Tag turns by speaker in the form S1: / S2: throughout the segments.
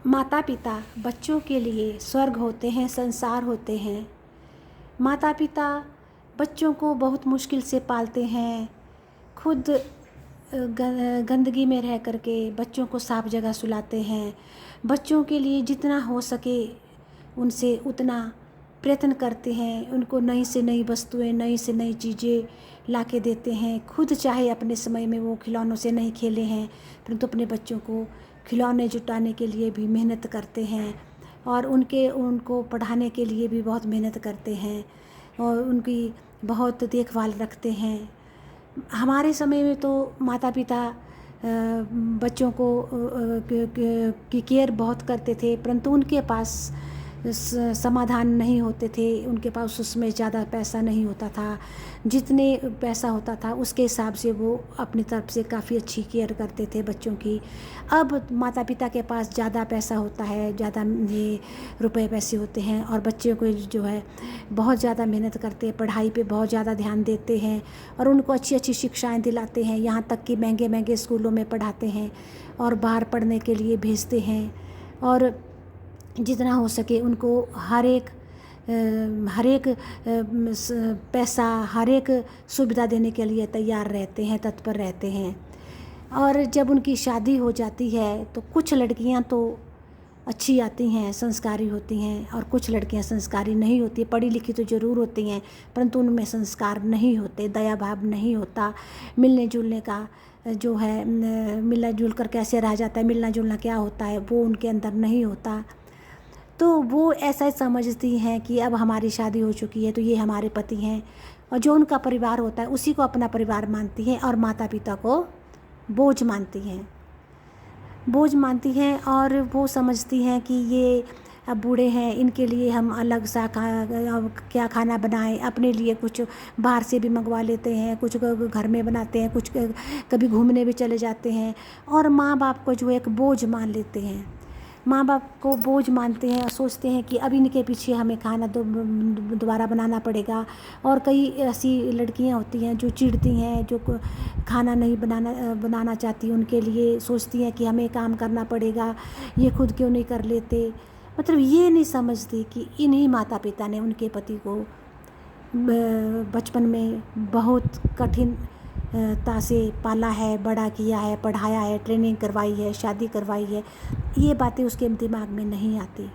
S1: माता पिता बच्चों के लिए स्वर्ग होते हैं, संसार होते हैं। माता पिता बच्चों को बहुत मुश्किल से पालते हैं। खुद गंदगी में रह करके बच्चों को साफ जगह सुलाते हैं। बच्चों के लिए जितना हो सके उनसे उतना प्रयत्न करते हैं। उनको नई से नई वस्तुएं, नई से नई चीज़ें ला के देते हैं। खुद चाहे अपने समय में वो खिलौनों से नहीं खेले हैं, परंतु अपने बच्चों को खिलौने जुटाने के लिए भी मेहनत करते हैं और उनको पढ़ाने के लिए भी बहुत मेहनत करते हैं और उनकी बहुत देखभाल रखते हैं। हमारे समय में तो माता पिता बच्चों को की केयर बहुत करते थे, परंतु उनके पास समाधान नहीं होते थे। उनके पास उसमें ज़्यादा पैसा नहीं होता था। जितने पैसा होता था उसके हिसाब से वो अपनी तरफ से काफ़ी अच्छी केयर करते थे बच्चों की। अब माता पिता के पास ज़्यादा पैसा होता है, ज़्यादा ये रुपए पैसे होते हैं और बच्चों को जो है बहुत ज़्यादा मेहनत करते हैं, पढ़ाई पे बहुत ज़्यादा ध्यान देते हैं और उनको अच्छी अच्छी शिक्षाएं दिलाते हैं। यहाँ तक कि महंगे महंगे स्कूलों में पढ़ाते हैं और बाहर पढ़ने के लिए भेजते हैं और जितना हो सके उनको हर एक पैसा, हर एक सुविधा देने के लिए तैयार रहते हैं, तत्पर रहते हैं। और जब उनकी शादी हो जाती है तो कुछ लड़कियां तो अच्छी आती हैं, संस्कारी होती हैं और कुछ लड़कियां संस्कारी नहीं होती। पढ़ी लिखी तो ज़रूर होती हैं, परंतु उनमें संस्कार नहीं होते, दया भाव नहीं होता। मिलने जुलने का जो है, मिलना जुल कर कैसे रहा जाता है, मिलना जुलना क्या होता है, वो उनके अंदर नहीं होता। तो वो ऐसा समझती हैं कि अब हमारी शादी हो चुकी है तो ये हमारे पति हैं, और जो उनका परिवार होता है उसी को अपना परिवार मानती हैं और माता पिता को बोझ मानती हैं और वो समझती हैं कि ये अब बूढ़े हैं, इनके लिए हम अलग सा क्या खाना बनाएं। अपने लिए कुछ बाहर से भी मंगवा लेते हैं, कुछ घर में बनाते हैं, कुछ कभी घूमने भी चले जाते हैं और माँ बाप को जो एक बोझ मान लेते हैं। माँ बाप को बोझ मानते हैं और सोचते हैं कि अब इनके पीछे हमें खाना दोबारा बनाना पड़ेगा। और कई ऐसी लड़कियां होती हैं जो चिढ़ती हैं, जो खाना नहीं बनाना चाहती, उनके लिए सोचती हैं कि हमें काम करना पड़ेगा, ये खुद क्यों नहीं कर लेते। मतलब ये नहीं समझती कि इन्हीं माता पिता ने उनके पति को बचपन में बहुत कठिन ता से पाला है, बड़ा किया है, पढ़ाया है, ट्रेनिंग करवाई है, शादी करवाई है। ये बातें उसके दिमाग में नहीं आती।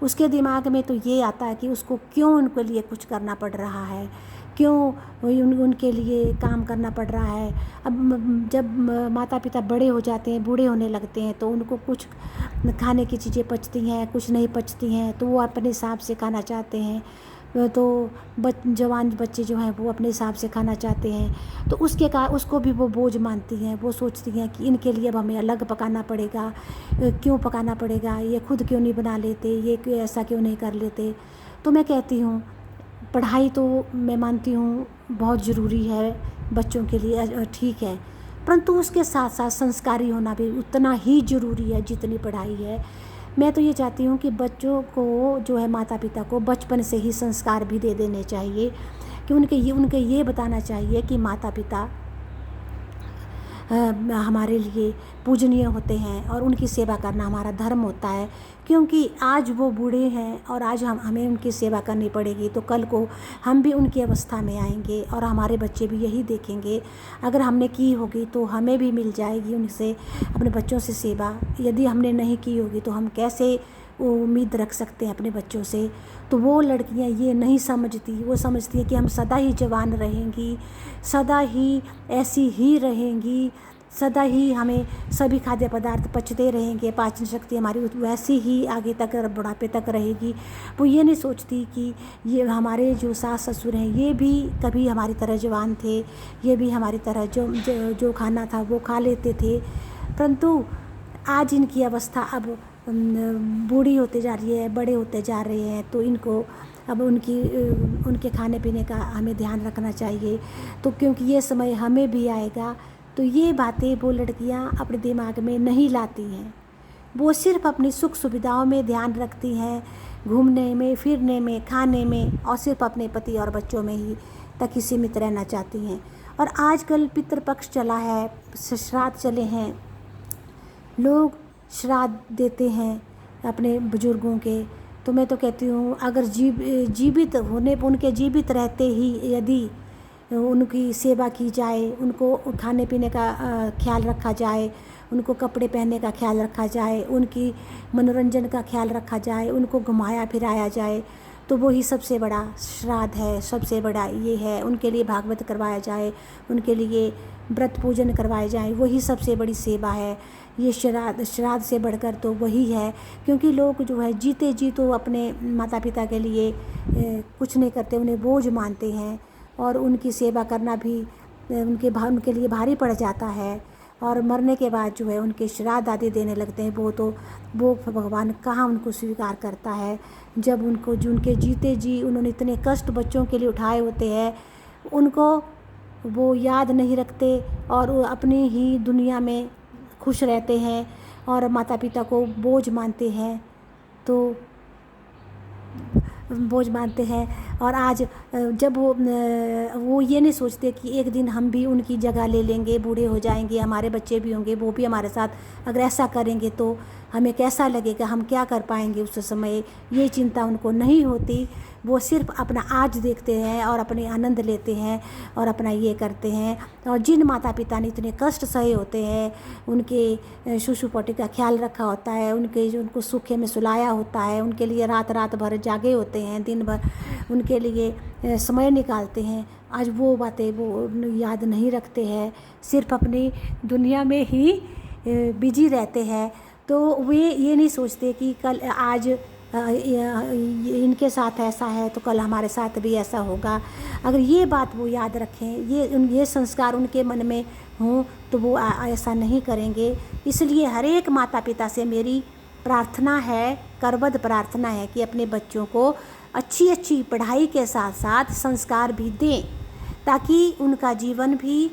S1: उसके दिमाग में तो ये आता है कि उसको क्यों उनके लिए कुछ करना पड़ रहा है, क्यों उनके लिए काम करना पड़ रहा है। अब जब माता पिता बड़े हो जाते हैं, बूढ़े होने लगते हैं, तो उनको कुछ खाने की चीज़ें पचती हैं, कुछ नहीं पचती हैं, तो वो अपने हिसाब से खाना चाहते हैं। तो जवान बच्चे जो हैं वो अपने हिसाब से खाना चाहते हैं, तो उसको भी वो बोझ मानती हैं। वो सोचती हैं कि इनके लिए अब हमें अलग पकाना पड़ेगा, क्यों पकाना पड़ेगा, ये खुद क्यों नहीं बना लेते, ये ऐसा क्यों नहीं कर लेते। तो मैं कहती हूँ पढ़ाई तो मैं मानती हूँ बहुत ज़रूरी है बच्चों के लिए, ठीक है, परंतु उसके साथ साथ संस्कारी होना भी उतना ही ज़रूरी है जितनी पढ़ाई है। मैं तो ये चाहती हूँ कि बच्चों को जो है, माता पिता को बचपन से ही संस्कार भी दे देने चाहिए कि उनके ये बताना चाहिए कि माता पिता हमारे लिए पूजनीय होते हैं और उनकी सेवा करना हमारा धर्म होता है। क्योंकि आज वो बूढ़े हैं और आज हमें उनकी सेवा करनी पड़ेगी, तो कल को हम भी उनकी अवस्था में आएंगे और हमारे बच्चे भी यही देखेंगे। अगर हमने की होगी तो हमें भी मिल जाएगी उनसे, अपने बच्चों से सेवा। यदि हमने नहीं की होगी तो हम कैसे उम्मीद रख सकते हैं अपने बच्चों से। तो वो लड़कियां ये नहीं समझती, वो समझती है कि हम सदा ही जवान रहेंगी, सदा ही ऐसी ही रहेंगी, सदा ही हमें सभी खाद्य पदार्थ पचते रहेंगे, पाचन शक्ति हमारी वैसी ही आगे तक बुढ़ापे तक रहेगी। वो ये नहीं सोचती कि ये हमारे जो सास ससुर हैं ये भी कभी हमारी तरह जवान थे, ये भी हमारी तरह जो खाना था वो खा लेते थे, परंतु आज इनकी अवस्था अब बूढ़ी होते जा रही है, बड़े होते जा रहे हैं, तो इनको अब उनके खाने पीने का हमें ध्यान रखना चाहिए। तो क्योंकि ये समय हमें भी आएगा, तो ये बातें वो लड़कियां अपने दिमाग में नहीं लाती हैं। वो सिर्फ अपनी सुख सुविधाओं में ध्यान रखती हैं, घूमने में, फिरने में, खाने में, और सिर्फ अपने पति और बच्चों में ही तक ही सीमित रहना चाहती हैं। और आजकल पितृपक्ष चला है, श्राद्ध चले हैं, लोग श्राद्ध देते हैं अपने बुजुर्गों के। तो मैं तो कहती हूँ अगर जीवित होने उनके जीवित रहते ही यदि उनकी सेवा की जाए, उनको खाने पीने का ख्याल रखा जाए, उनको कपड़े पहनने का ख्याल रखा जाए, उनकी मनोरंजन का ख्याल रखा जाए, उनको घुमाया फिराया जाए, तो वही सबसे बड़ा श्राद्ध है, सबसे बड़ा ये है। उनके लिए भागवत करवाया जाए, उनके लिए व्रत पूजन करवाए जाए, वही सबसे बड़ी सेवा है। ये श्राद्ध से बढ़कर तो वही है, क्योंकि लोग जो है जीते जी तो अपने माता पिता के लिए कुछ नहीं करते, उन्हें बोझ मानते हैं और उनकी सेवा करना भी उनके लिए भारी पड़ जाता है। और मरने के बाद जो है उनके श्राद्ध आदि देने लगते हैं, वो भगवान कहाँ उनको स्वीकार करता है। जब उनको जो उनके जीते जी उन्होंने इतने कष्ट बच्चों के लिए उठाए होते हैं, उनको वो याद नहीं रखते और वो अपनी ही दुनिया में खुश रहते हैं और माता पिता को बोझ मानते हैं, तो बोझ मानते हैं। और आज जब वो ये नहीं सोचते कि एक दिन हम भी उनकी जगह ले लेंगे, बूढ़े हो जाएंगे, हमारे बच्चे भी होंगे, वो भी हमारे साथ अगर ऐसा करेंगे तो हमें कैसा लगेगा, हम क्या कर पाएंगे उस समय, ये चिंता उनको नहीं होती। वो सिर्फ अपना आज देखते हैं और अपने आनंद लेते हैं और अपना ये करते हैं। और जिन माता पिता ने इतने कष्ट सहे होते हैं, उनके शिशु पोटी का ख्याल रखा होता है, उनको सूखे में सुलाया होता है, उनके लिए रात रात भर जागे होते हैं, दिन भर उनके लिए समय निकालते हैं, आज वो बातें वो याद नहीं रखते हैं, सिर्फ अपनी दुनिया में ही बिजी रहते हैं। तो वे ये नहीं सोचते कि कल आज इनके साथ ऐसा है तो कल हमारे साथ भी ऐसा होगा। अगर ये बात वो याद रखें, ये संस्कार उनके मन में हों, तो वो ऐसा नहीं करेंगे। इसलिए हर एक माता पिता से मेरी प्रार्थना है, करबद्ध प्रार्थना है कि अपने बच्चों को अच्छी अच्छी पढ़ाई के साथ साथ संस्कार भी दें, ताकि उनका जीवन भी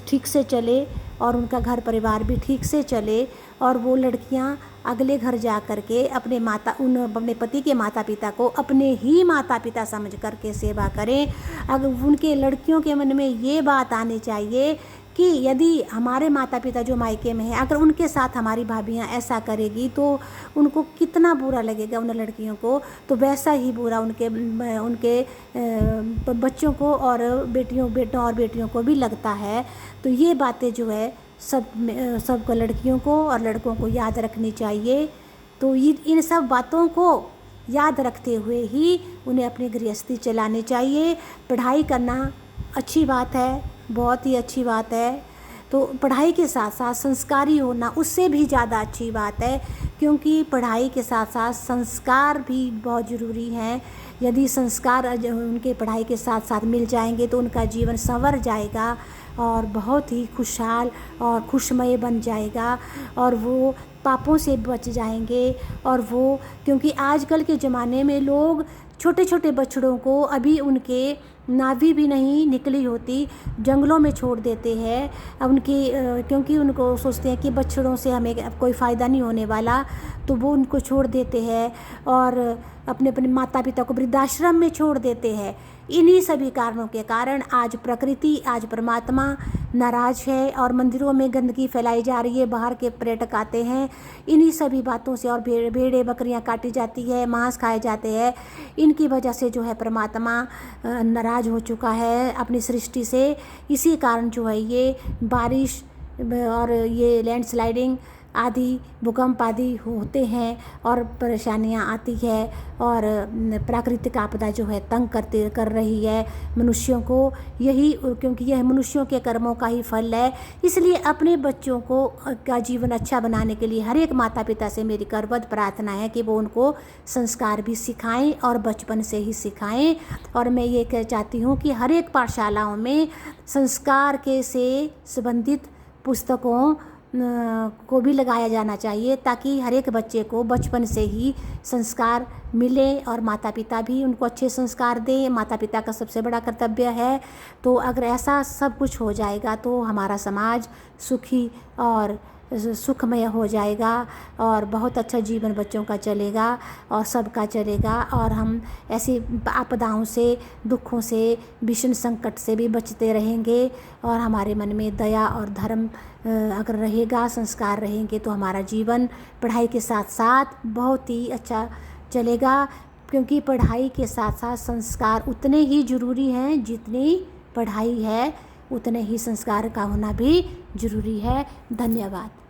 S1: ठीक से चले और उनका घर परिवार भी ठीक से चले, और वो लड़कियां अगले घर जा कर के अपने पति के माता पिता को अपने ही माता पिता समझ कर के सेवा करें। अगर उनके लड़कियों के मन में ये बात आनी चाहिए कि यदि हमारे माता पिता जो मायके में हैं, अगर उनके साथ हमारी भाभियां ऐसा करेगी तो उनको कितना बुरा लगेगा, उन लड़कियों को, तो वैसा ही बुरा उनके बच्चों को और बेटों और बेटियों को भी लगता है। तो ये बातें जो है सबको लड़कियों को और लड़कों को याद रखनी चाहिए। तो इन सब बातों को याद रखते हुए ही उन्हें अपनी गृहस्थी चलानी चाहिए। पढ़ाई करना अच्छी बात है, बहुत ही अच्छी बात है। तो पढ़ाई के साथ साथ संस्कारी होना उससे भी ज़्यादा अच्छी बात है, क्योंकि पढ़ाई के साथ साथ संस्कार भी बहुत ज़रूरी हैं। यदि संस्कार उनके पढ़ाई के साथ साथ मिल जाएंगे तो उनका जीवन संवर जाएगा और बहुत ही खुशहाल और खुशमय बन जाएगा, और वो पापों से बच जाएंगे। और वो क्योंकि आजकल के ज़माने में लोग छोटे छोटे बछड़ों को अभी उनके नाभि भी नहीं निकली होती जंगलों में छोड़ देते हैं क्योंकि उनको सोचते हैं कि बछड़ों से हमें कोई फ़ायदा नहीं होने वाला, तो वो उनको छोड़ देते हैं और अपने अपने माता पिता को वृद्धाश्रम में छोड़ देते हैं। इन्हीं सभी कारणों के कारण आज प्रकृति, आज परमात्मा नाराज़ है और मंदिरों में गंदगी फैलाई जा रही है, बाहर के पर्यटक आते हैं, इन्हीं सभी बातों से, और भेड़ें बकरियां काटी जाती है, मांस खाए जाते हैं, इनकी वजह से जो है परमात्मा नाराज़ हो चुका है अपनी सृष्टि से। इसी कारण जो है ये बारिश और ये लैंडस्लाइडिंग आदि, भूकंप आदि होते हैं और परेशानियां आती है, और प्राकृतिक आपदा जो है तंग कर रही है मनुष्यों को, यही क्योंकि यह मनुष्यों के कर्मों का ही फल है। इसलिए अपने बच्चों का जीवन अच्छा बनाने के लिए हर एक माता पिता से मेरी करबद्ध प्रार्थना है कि वो उनको संस्कार भी सिखाएं और बचपन से ही सिखाएं। और मैं ये चाहती हूँ कि हर एक पाठशालाओं में संस्कार से संबंधित पुस्तकों को भी लगाया जाना चाहिए, ताकि हर एक बच्चे को बचपन से ही संस्कार मिले और माता पिता भी उनको अच्छे संस्कार दें। माता पिता का सबसे बड़ा कर्तव्य है। तो अगर ऐसा सब कुछ हो जाएगा तो हमारा समाज सुखी और सुखमय हो जाएगा और बहुत अच्छा जीवन बच्चों का चलेगा और सबका चलेगा। और हम ऐसी आपदाओं से, दुखों से, भीषण संकट से भी बचते रहेंगे। और हमारे मन में दया और धर्म अगर रहेगा, संस्कार रहेंगे, तो हमारा जीवन पढ़ाई के साथ साथ बहुत ही अच्छा चलेगा। क्योंकि पढ़ाई के साथ साथ संस्कार उतने ही ज़रूरी हैं, जितनी पढ़ाई है उतने ही संस्कार का होना भी ज़रूरी है। धन्यवाद।